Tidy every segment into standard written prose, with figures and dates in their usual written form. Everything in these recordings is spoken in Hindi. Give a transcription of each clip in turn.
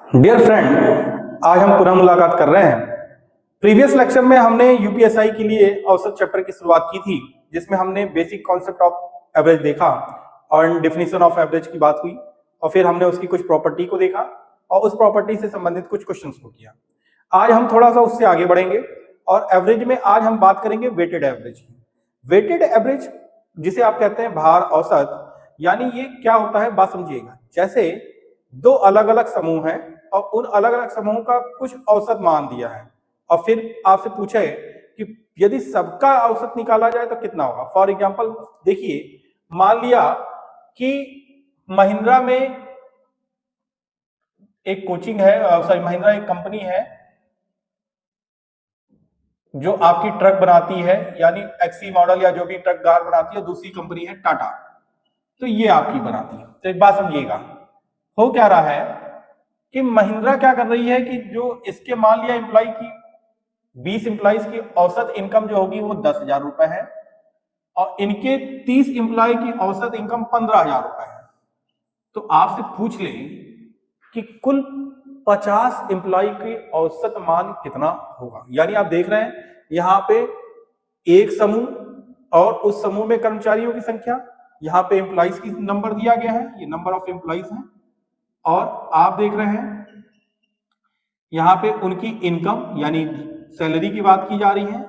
डियर फ्रेंड, आज हम पुनः मुलाकात कर रहे हैं। प्रीवियस लेक्चर में हमने यूपीएसआई के लिए औसत चैप्टर की शुरुआत की थी, जिसमें हमने बेसिक कॉन्सेप्ट ऑफ एवरेज देखा और डेफिनेशन ऑफ एवरेज की बात हुई, और फिर हमने उसकी कुछ प्रॉपर्टी को देखा और उस प्रॉपर्टी से संबंधित कुछ क्वेश्चंस को किया। आज हम थोड़ा सा उससे आगे बढ़ेंगे और एवरेज में आज हम बात करेंगे वेटेड एवरेज की। वेटेड एवरेज जिसे आप कहते हैं भार औसत, यानी ये क्या होता है बात समझिएगा। जैसे दो अलग अलग समूह हैं और उन अलग अलग समूहों का कुछ औसत मान दिया है और फिर आपसे पूछे कि यदि सबका औसत निकाला जाए तो कितना होगा। फॉर एग्जांपल देखिए, मान लिया कि महिंद्रा में एक कोचिंग है, सॉरी महिंद्रा एक कंपनी है जो आपकी ट्रक बनाती है, यानी एक्सी मॉडल या जो भी ट्रक कार बनाती है। दूसरी कंपनी है टाटा, तो ये आपकी बनाती है। तो एक बात समझिएगा, हो क्या रहा है कि महिंद्रा क्या कर रही है कि जो इसके मान लिया एम्प्लॉय की 20 एम्प्लॉइज की औसत इनकम जो होगी वो 10,000 रुपए है और इनके 30 एम्प्लॉय की औसत इनकम 15,000 रुपए है। तो आपसे पूछ ले कि कुल 50 एम्प्लॉय की औसत मान कितना होगा। यानी आप देख रहे हैं यहाँ पे एक समूह और उस समूह में कर्मचारियों की संख्या, यहाँ पे एम्प्लॉइज की नंबर दिया गया है, ये नंबर ऑफ एम्प्लॉइज है, और आप देख रहे हैं यहाँ पे उनकी इनकम यानी सैलरी की बात की जा रही है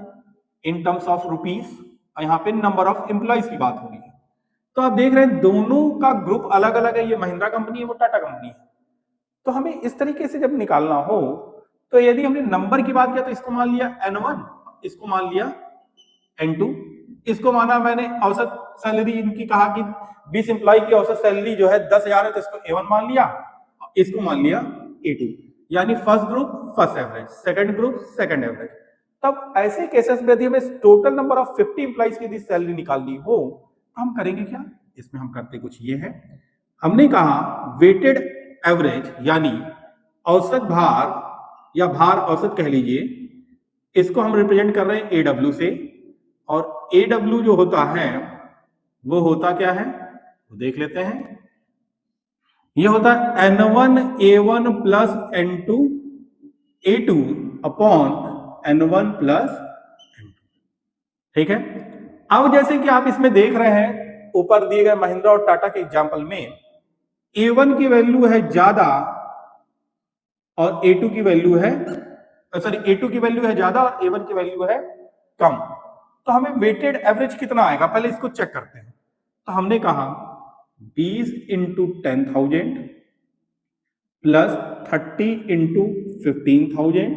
इन टर्म्स ऑफ रुपीस, और यहाँ पे नंबर ऑफ एम्प्लॉइज की बात हो रही है। तो आप देख रहे हैं दोनों का ग्रुप अलग अलग है, ये महिंद्रा कंपनी है, वो टाटा कंपनी है। तो हमें इस तरीके से जब निकालना हो तो यदि हमने नंबर की बात किया तो इसको मान लिया N1, इसको मान लिया N2, इसको माना मैंने औसत सैलरी इनकी कहा कि 20 एम्प्लॉय की औसत सैलरी जो है 10,000 है, तो इसको A1 मान लिया, इसको मान लिया A2, यानी first group first average, second group second average. तब ऐसे केसेस में यदि हमें टोटल नंबर ऑफ 50 एम्प्लॉइज की यदि सैलरी निकालनी हो तो हम करेंगे क्या। इसमें हम करते कुछ ये है, हमने कहा वेटेड एवरेज यानी औसत भार या भार औसत कह लीजिए, इसको हम रिप्रेजेंट कर रहे हैं AW से, और AW जो होता है वो होता क्या है वो देख लेते हैं। ये होता है N1 A1 plus N2 A2 upon N1 plus N2। ठीक है, अब जैसे कि आप इसमें देख रहे हैं ऊपर दिए गए महिंद्रा और टाटा के एग्जाम्पल में A1 की वैल्यू है ज्यादा और A2 की वैल्यू है, सॉरी A2 की वैल्यू है ज्यादा और A1 की वैल्यू है कम। तो हमें वेटेड एवरेज कितना आएगा पहले इसको चेक करते हैं। तो हमने कहा 20 into 10,000 plus 30 into 15,000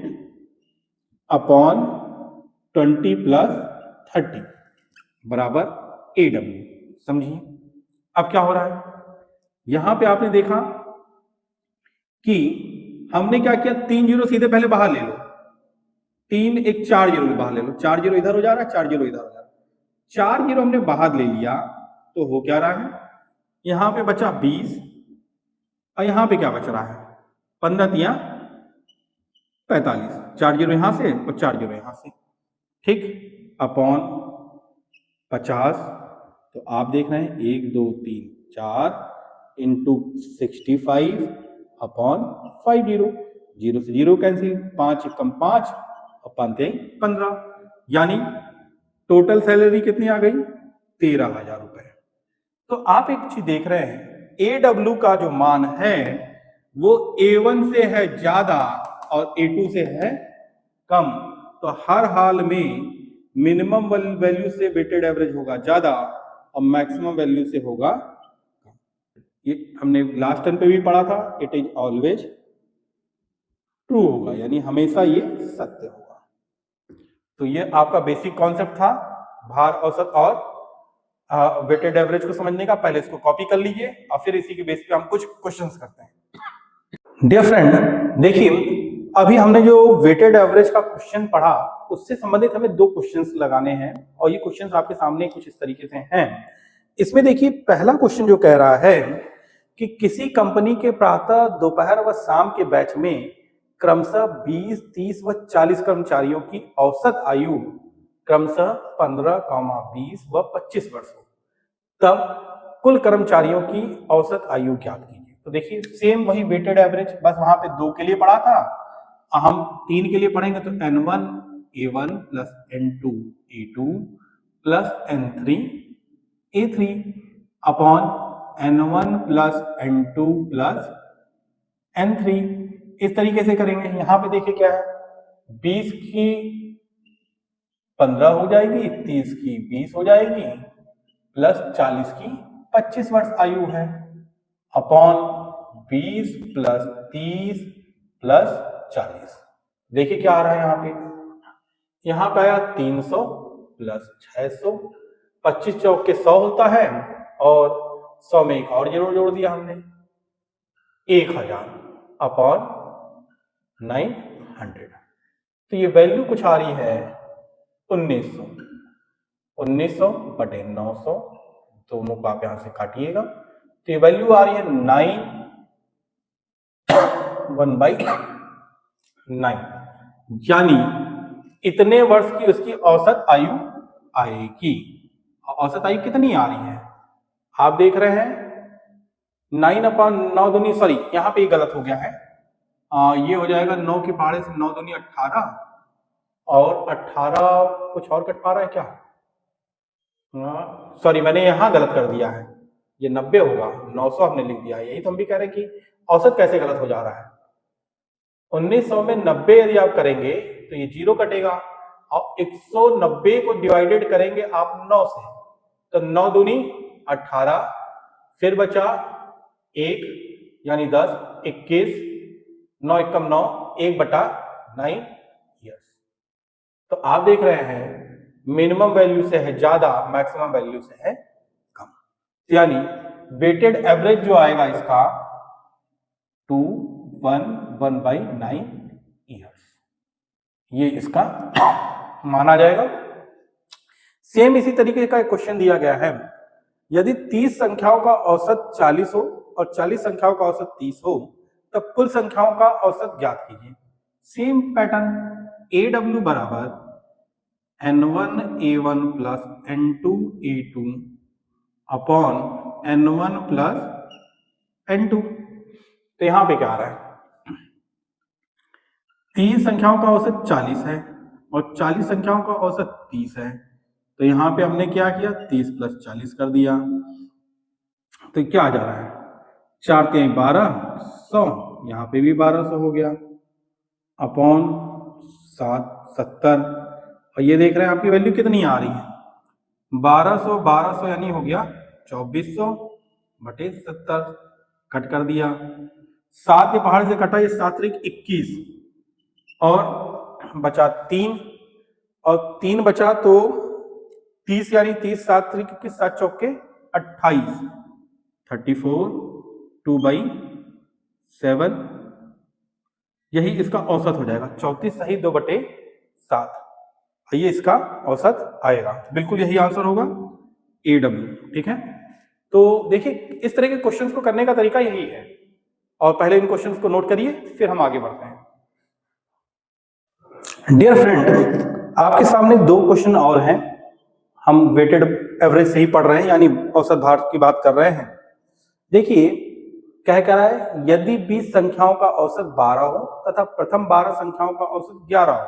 upon 20 plus 30 बराबर AW। समझिए अब क्या हो रहा है, यहां पे आपने देखा कि हमने क्या किया, 3 जीरो सीधे पहले बाहर ले लो, 3 एक 4 जीरो बाहर ले लो, 4 जीरो इधर हो जा रहा है, 4 जीरो इधर हो जा रहा है, 4 जीरो हमने बाहर ले लिया। तो हो क्या रहा है, यहां पे बचा 20 और यहां पे क्या बच रहा है 15 तिया 45, 4 जीरो यहां से और 4 जीरो यहां से, ठीक, अपॉन 50। तो आप देख रहे हैं 1 2 3 4 इंटू 65 अपॉन 5 जीरो, जीरो से जीरो कैंसिल, 5 कम 5 और 15, यानी टोटल सैलरी कितनी आ गई 13,000 रुपए। तो आप एक चीज देख रहे हैं AW का जो मान है वो A1 से है ज्यादा और A2 से है कम। तो हर हाल में मिनिमम वैल्यू से वेटेड एवरेज होगा ज्यादा और मैक्सिमम वैल्यू से होगा कम। ये हमने लास्ट टर्म पे भी पढ़ा था, इट इज ऑलवेज ट्रू होगा, यानी हमेशा ये सत्य होगा। तो ये आपका बेसिक कॉन्सेप्ट था भार औसत और वेटेड एवरेज को समझने का। पहले इसको कॉपी कर लीजिए और फिर इसी के बेस पे हम कुछ क्वेश्चंस करते हैं। डियर फ्रेंड देखिए, अभी हमने जो वेटेड एवरेज का क्वेश्चन पढ़ा उससे संबंधित हमें दो क्वेश्चंस लगाने हैं और ये क्वेश्चंस आपके सामने कुछ इस तरीके से हैं। इसमें देखिए पहला क्वेश्चन जो कह रहा है कि किसी कंपनी के प्रातः दोपहर व शाम के बैच में क्रमशः 20, 30 व 40 कर्मचारियों की औसत आयु क्रमशः 15, 20 व 25 वर्ष हो, तब कुल कर्मचारियों की औसत आयु ज्ञात कीजिए। तो देखिए सेम वही वेटेड एवरेज, बस वहां पे 2 के लिए पढ़ा था, हम 3 के लिए पढ़ेंगे तो n1 a1 plus n2 a2 plus n3 a3 upon n1 plus n2 plus n3। इस तरीके से करेंगे। यहां पे देखिए क्या है, 20 की 15 हो जाएगी, 30 की 20 हो जाएगी, प्लस 40 की 25 वर्ष आयु है, अपॉन 20 प्लस 30 प्लस 40। देखिए क्या आ रहा है यहां पे, यहां पे आया 300 प्लस 600, 25 चौक के 100 होता है, और 100 में एक और जीरो जोड़ दिया हमने, 1000 अपॉन 900। तो ये वैल्यू कुछ आ रही है 1900, 1900 बटे 900, दोनों को आप यहां से काटिएगा, तो ये वैल्यू आ रही है 9/9, यानी इतने वर्ष की उसकी औसत आयु आएगी। औसत आयु कितनी आ रही है आप देख रहे हैं, 9/9 दूनी, सॉरी यहां पे गलत हो गया है, ये हो जाएगा 9 के पहाड़े से 9 दूनी 18, और 18 कुछ और कट पा रहा है क्या, सॉरी मैंने यहां गलत कर दिया है, ये 90 होगा, 900 हमने लिख दिया है। यही तो हम भी कह रहे हैं कि औसत कैसे गलत हो जा रहा है। 1900 में 90 यदि आप करेंगे तो ये 0 कटेगा, और 190 को डिवाइडेड करेंगे आप 9 से, तो 9 दूनी 18, फिर बचा 1 यानी 10, 21, 9 एकम 9, 1/9 ईयर्स। तो आप देख रहे हैं मिनिमम वैल्यू से है ज्यादा, मैक्सिमम वैल्यू से है कम, यानी वेटेड एवरेज जो आएगा इसका 211/9 ईयर्स, ये इसका माना जाएगा। सेम इसी तरीके का एक क्वेश्चन दिया गया है, यदि 30 संख्याओं का औसत 40 हो और 40 संख्याओं का औसत 30 हो, तब कुल संख्याओं का औसत ज्ञात कीजिए। सेम पैटर्न, AW बराबर n1 a1 plus n2 a2 upon n1 plus n2। तो यहां पे क्या आ रहा है, 30 संख्याओं का औसत 40 है और 40 संख्याओं का औसत 30 है, तो यहां पे हमने क्या किया, 30 प्लस 40 कर दिया, तो क्या आ जा रहा है, 4 3 1200, यहां पे भी 1200 हो गया, अपॉन 7 70, और ये देख रहे हैं आपकी वैल्यू कितनी आ रही है, 1200 1200 यानी हो गया 2400 बटे 70, कट कर दिया, 7 के पहाड़ से कटा, ये 7 त्रिक 21, और बचा 3, और 3 बचा तो 30 यानी 30, 7 त्रिक 21, 7 चौके 28, 34, 2/7, यही इसका औसत हो जाएगा, 34 सही 2/7, ये इसका औसत आएगा, बिल्कुल यही आंसर होगा AW। ठीक है, तो देखिए इस तरह के क्वेश्चंस को करने का तरीका यही है, और पहले इन क्वेश्चंस को नोट करिए फिर हम आगे बढ़ते हैं। डियर फ्रेंड, आपके सामने 2 क्वेश्चन और हैं, हम वेटेड एवरेज से ही पढ़ रहे हैं, यानी औसत भार की बात कर रहे हैं। देखिए क्या कह रहा है, यदि 20 संख्याओं का औसत 12 हो तथा प्रथम 12 संख्याओं का औसत 11 हो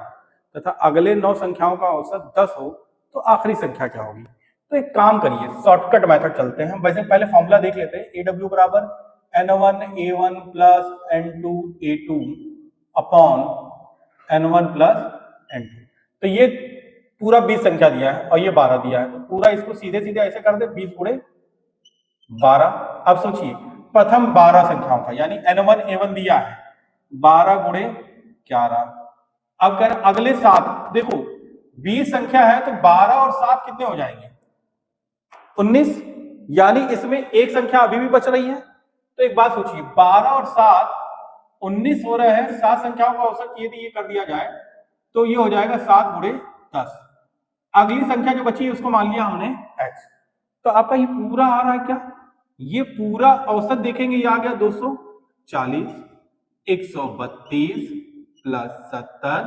तथा अगले 9 संख्याओं का औसत 10 हो, तो आखिरी संख्या क्या होगी। तो एक काम करिए, शॉर्टकट मेथड चलते हैं, वैसे पहले फॉर्मूला देख लेते हैं, AW बराबर n1 a1 plus n2 a2 upon n1 plus n2। तो ये पूरा 20 संख्या दिया है और ये 12 दिया है, तो पूरा इसको सीधे सीधे ऐसे कर दे, 20 गुणे 12। अब सोचिए प्रथम 12 संख्याओं का, यानी n1 a1 दिया है, 12 गुणे 11। अगर अगले 7, देखो 20 संख्या है तो 12 और 7 कितने हो जाएंगे, 19, यानी इसमें एक संख्या अभी भी बच रही है। तो एक बात सोचिए, 12 और 7 19 हो रहे हैं, 7 संख्याओं का औसत यदि ये कर दिया जाए तो ये हो जाएगा 7 गुणे 10। अगली संख्या जो बची है उसको मान लिया हमने x। तो आपका ये पूरा आ रहा है क्या, ये पूरा औसत देखेंगे, ये आ गया 240, 132 प्लस 70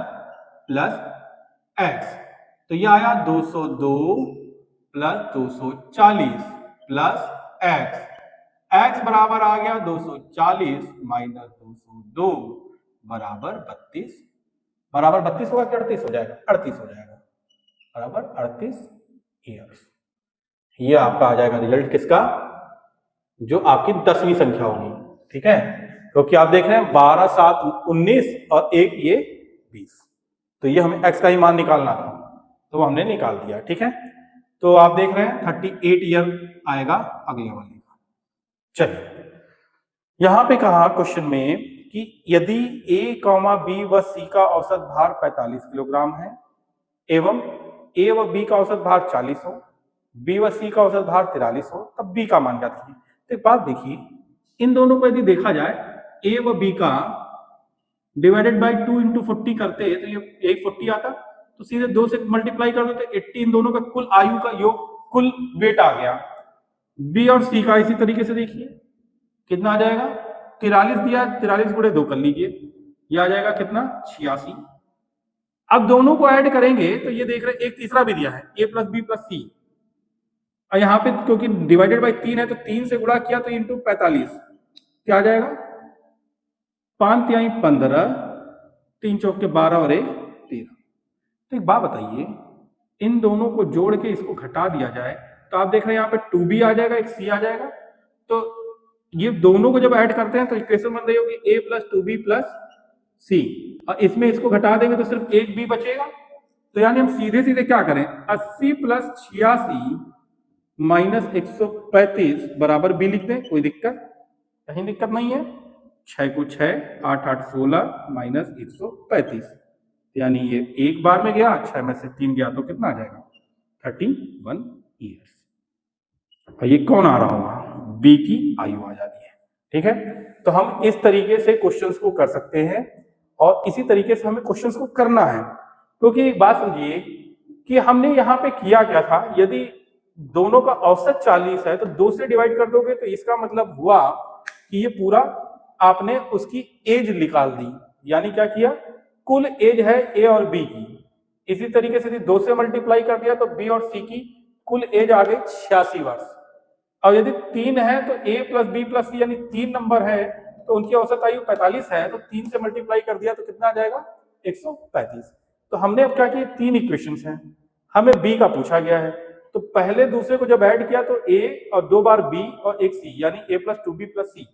प्लस x, तो ये आया 202 प्लस 240 प्लस x। x बराबर आ गया 240 माइनस 202 बराबर 32। बराबर 32 होगा कि 38 हो जाएगा? 38 हो जाएगा, बराबर 38 ईयर्स। ये आपका आ जाएगा रिजल्ट किसका? जो आपकी 10वीं संख्या होगी, ठीक है। क्योंकि आप देख रहे हैं 12, 7, 19 और 1 ये 20, तो ये हमें x का ही मान निकालना था, तो वो हमने निकाल दिया, ठीक है। तो आप देख रहे हैं 38 ईयर आएगा अगले वाले का। चलिए, यहां पे कहा क्वेश्चन में कि यदि a, b व c का औसत भार 45 किलोग्राम है एवं a व b का औसत भार 40 हो, b व c का औसत भार 43 हो, तब b का मान ज्ञात कीजिए। तो एक बात देखिए, इन दोनों को यदि देखा जाए a व b का डिवाइडेड बाय 2 इंटू 40 करते हैं तो ये 40 आता, तो सीधे 2 से मल्टीप्लाई कर दो तो 80 इन दोनों का कुल आयु का योग, कुल वेट आ गया। बी और सी का इसी तरीके से देखिए कितना आ जाएगा, 43 दिया, 43 गुणे 2 कर लीजिए, ये आ जाएगा कितना, 86। अब दोनों को ऐड करेंगे तो ये देख रहे एक तीसरा भी दिया है a प्लस बी प्लस सी, और यहाँ पे क्योंकि डिवाइडेड बाय 3 है तो 3 से गुणा किया तो इंटू 45, क्या आ जाएगा, 5 तिहाई 15, 3 चौके 12 और 1 13। तो एक बात बताइए, इन दोनों को जोड़ के इसको घटा दिया जाए तो आप देख रहे हैं यहाँ पे 2b आ जाएगा, एक c आ जाएगा, तो ये दोनों को जब ऐड करते हैं तो इक्वेशन बन रही होगी a plus 2b plus c, और इसमें इसको घटा देंगे तो सिर्फ एक b बचेगा। तो यानी हम सीधे सीधे क्या करें, 80 प्लस 86 माइनस 135 बराबर b लिख दें, कोई दिक्कत, कहीं दिक्कत नहीं है। 6 को 6, 8 8 16 माइनस 135, यानी ये एक बार में गया, 6 में से 3 गया तो कितना आ जाएगा, 31 ईयर्स। और ये कौन आ रहा होगा, बी की आयु आ जाती है, ठीक है। तो हम इस तरीके से क्वेश्चंस को कर सकते हैं और इसी तरीके से हमें क्वेश्चंस को करना है। क्योंकि एक बात समझिए कि हमने यहाँ पे किया क्या था, यदि दोनों का औसत 40 है तो 2 से डिवाइड कर दोगे तो इसका मतलब हुआ कि ये पूरा आपने उसकी एज निकाल दी, यानी क्या किया, कुल एज है ए और बी की। इसी तरीके से 2 से मल्टीप्लाई कर दिया तो बी और सी की कुल एज आ गई 86 वर्ष। और यदि 3 है तो ए प्लस बी प्लस सी यानी 3 नंबर है तो उनकी औसत आयु 45 है, तो 3 से मल्टीप्लाई कर दिया तो कितना आ जाएगा, 135। तो हमने अब क्या किया, 3 इक्वेशंस हैं, हमें बी का पूछा गया है, तो पहले दूसरे को जब ऐड किया तो ए और 2 बार बी और एक सी, यानी ए प्लस 2b प्लस सी,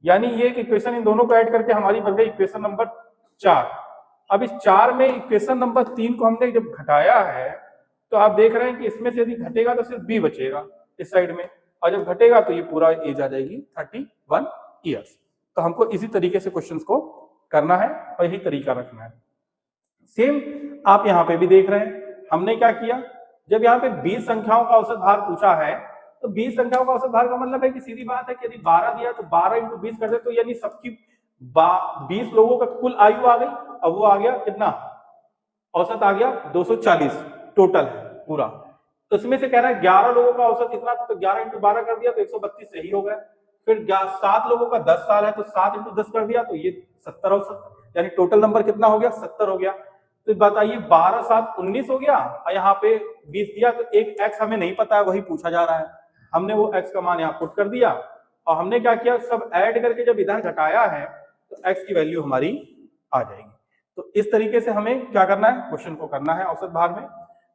यानी ये एक इक्वेशन इन दोनों को ऐड करके हमारी बन गई इक्वेशन नंबर 4। अब इस 4 में इक्वेशन नंबर 3 को हमने जब घटाया है तो आप देख रहे हैं कि इसमें से यदि घटेगा तो सिर्फ बी बचेगा इस साइड में, और जब घटेगा तो ये पूरा एज आ जाएगी 31 ईयर्स। तो हमको इसी तरीके से क्वेश्चंस को करना है और यही तरीका रखना है। सेम आप यहाँ पे भी देख रहे हैं, हमने क्या किया, जब यहाँ पे 20 संख्याओं का औसत भार पूछा है तो 20 संख्याओं का औसत भार का मतलब है कि सीधी बात है कि यदि 12 दिया तो 12 इंटू 20 कर दे, तो यानी सबकी 20 लोगों का कुल आयु आ गई, अब वो आ गया कितना, औसत आ गया 240 टोटल पूरा। तो इसमें से कह रहा है 11 लोगों का औसत इतना था तो 11 इंटू 12 कर दिया तो 132 सही हो गया। फिर 7 लोगों का 10 साल है तो 7 इंटू 10 कर दिया तो ये 70 औसत, यानी टोटल नंबर कितना हो गया, 70 हो गया। तो बताइए 12 7 19 हो गया, और यहाँ पे 20 दिया तो एक x हमें नहीं पता है, वही पूछा जा रहा है, हमने वो x का मान यहाँ पुट कर दिया, और हमने क्या किया, सब ऐड करके जब इधर घटाया है तो x की वैल्यू हमारी आ जाएगी। तो इस तरीके से हमें क्या करना है, क्वेश्चन को करना है औसत भार में।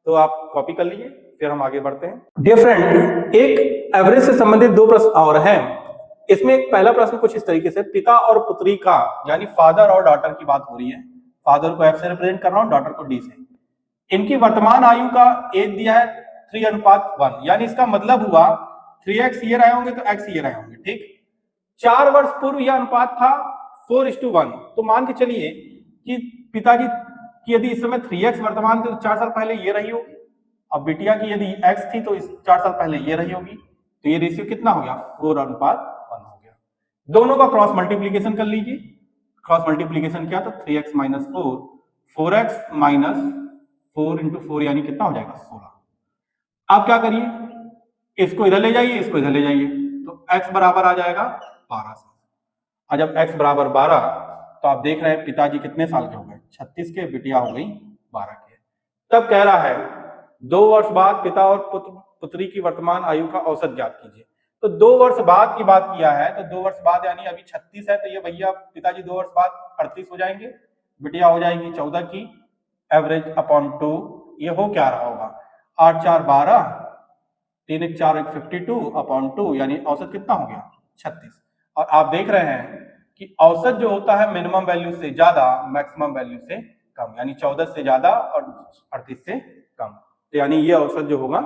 तो आप कॉपी कर लीजिए, फिर हम आगे बढ़ते हैं। डियर फ्रेंड, एक एवरेज से संबंधित 2 प्रश्न और हैं। इसमें एक पहला प्रश्न कुछ इस तरीके से, पिता और पुत्री का, यानी फादर और डॉटर की बात हो रही है, फादर को F से रिप्रेजेंट कर रहा हूं, डॉटर को D से। इनकी वर्तमान आयु का एज दिया है 3:1, यानी इसका मतलब हुआ 3x ईयर आए होंगे तो x ईयर आए होंगे, ठीक। 4 वर्ष पूर्व यह अनुपात था 4:1, तो मान के चलिए कि पिताजी की यदि इस समय 3x वर्तमान थी तो 4 साल पहले ये रही होगी, और बिटिया की यदि x थी तो इस 4 साल पहले ये रही होगी, तो ये रेशियो कितना हो गया, 4:1 हो गया। दोनों का क्रॉस मल्टीप्लीकेशन कर लीजिए, क्रॉस मल्टीप्लीकेशन किया तो 3x minus 4, 4x minus 4 into 4 यानी कितना हो जाएगा, 16। आप क्या करिए, इसको इधर ले जाइए, इसको इधर ले जाइए, तो x बराबर आ जाएगा 12 से। और जब x बराबर 12 तो आप देख रहे हैं पिताजी कितने साल के हो गए, 36 के, बिटिया हो गई 12 के। तब कह रहा है 2 वर्ष बाद पिता और पुत्री की वर्तमान आयु का औसत ज्ञात कीजिए। तो 2 वर्ष बाद की बात किया है, तो 2 वर्ष बाद यानी अभी 36 है, तो ये भैया पिताजी 2 वर्ष बाद 38 हो जाएंगे, बिटिया हो जाएगी 14 की, एवरेज अपॉन 2, ये हो क्या रहा होगा 8 4 12, 3 1 4 1 52 अपॉन 2, यानी औसत कितना हो गया 36। और आप देख रहे हैं कि औसत जो होता है मिनिमम वैल्यू से ज्यादा मैक्सिमम वैल्यू से कम, यानी 14 से ज्यादा और 38 से कम, तो यानी ये औसत जो होगा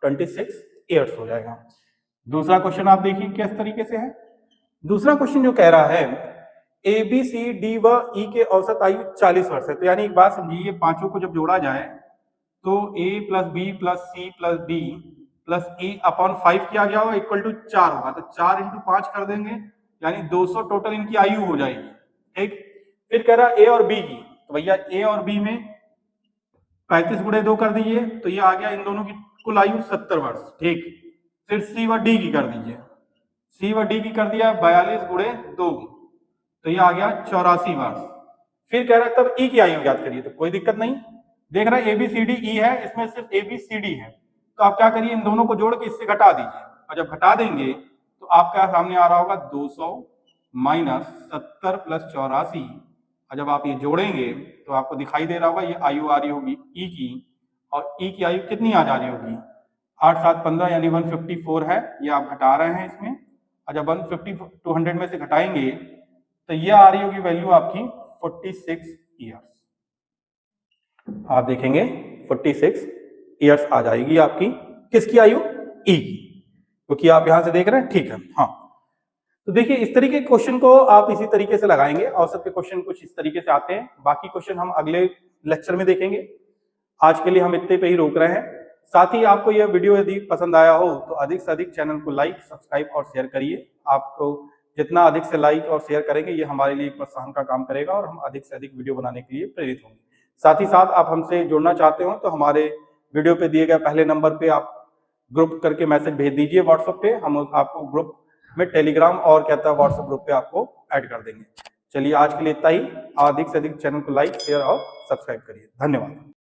26 ईयर्स हो जाएगा। दूसरा क्वेश्चन आप देखिए किस तरीके से है। दूसरा क्वेश्चन जो कह रहा है ए बी सी डी व ई के औसत आयु 40 वर्ष है, तो यानी एक बात समझिए, ये पांचों को जब जोड़ा जाए तो A plus B plus C plus D plus E upon 5 किया गया होगा इक्वल टू 4 होगा, तो 4 इंटू 5 कर देंगे, यानी 200 टोटल इनकी आयु हो जाएगी। ठीक, फिर कह रहा ए और बी की, तो भैया ए और बी में 35 गुणे 2 कर दीजिए, तो ये आ गया इन दोनों की कुल आयु 70 वर्ष। ठीक, फिर सी व डी की कर दीजिए, सी व डी की कर दिया 42 गुणे 2, तो ये आ गया 84 वर्ष। फिर कह रहा है तब ई की आयु ज्ञात करिए, तो कोई दिक्कत नहीं, देख रहा है A B C D E है, इसमें सिर्फ ए बी सी डी है, तो आप क्या करिए इन दोनों को जोड़ के इससे घटा दीजिए, और जब घटा देंगे तो आपका सामने आ रहा होगा 200 माइनस 70 प्लस 84, और जब आप ये जोड़ेंगे तो आपको दिखाई दे रहा होगा ये आयु आ रही होगी ई की, और ई की आयु कितनी आ जा रही होगी 8 7 15 यानी 154 है, ये आप घटा रहे हैं इसमें, और जब 150 200 में से घटाएंगे तो ये आ रही होगी वैल्यू आपकी 46 ईयर्स। आप देखेंगे 46 ईयर्स आ जाएगी आपकी, किसकी आयु ई की, क्योंकि आप यहां से देख रहे हैं। ठीक है, हाँ, तो देखिए इस तरीके के क्वेश्चन को आप इसी तरीके से लगाएंगे, औसत के क्वेश्चन कुछ इस तरीके से आते हैं, बाकी क्वेश्चन हम अगले लेक्चर में देखेंगे। आज के लिए हम इतने पे ही रोक रहे हैं। साथ ही आपको यह वीडियो यदि पसंद आया हो तो अधिक से अधिक चैनल को लाइक सब्सक्राइब और शेयर करिए। आपको जितना अधिक से लाइक और शेयर करेंगे ये हमारे लिए प्रोत्साहन का काम करेगा और हम अधिक से अधिक वीडियो बनाने के लिए प्रेरित होंगे। साथ ही साथ आप हमसे जुड़ना चाहते हो तो हमारे वीडियो पे दिए गए पहले नंबर पे आप ग्रुप करके मैसेज भेज दीजिए व्हाट्सएप पे, हम आपको ग्रुप में टेलीग्राम और कहता है व्हाट्सएप ग्रुप पे आपको ऐड कर देंगे। चलिए आज के लिए इतना ही, अधिक से अधिक चैनल को लाइक शेयर और सब्सक्राइब करिए। धन्यवाद।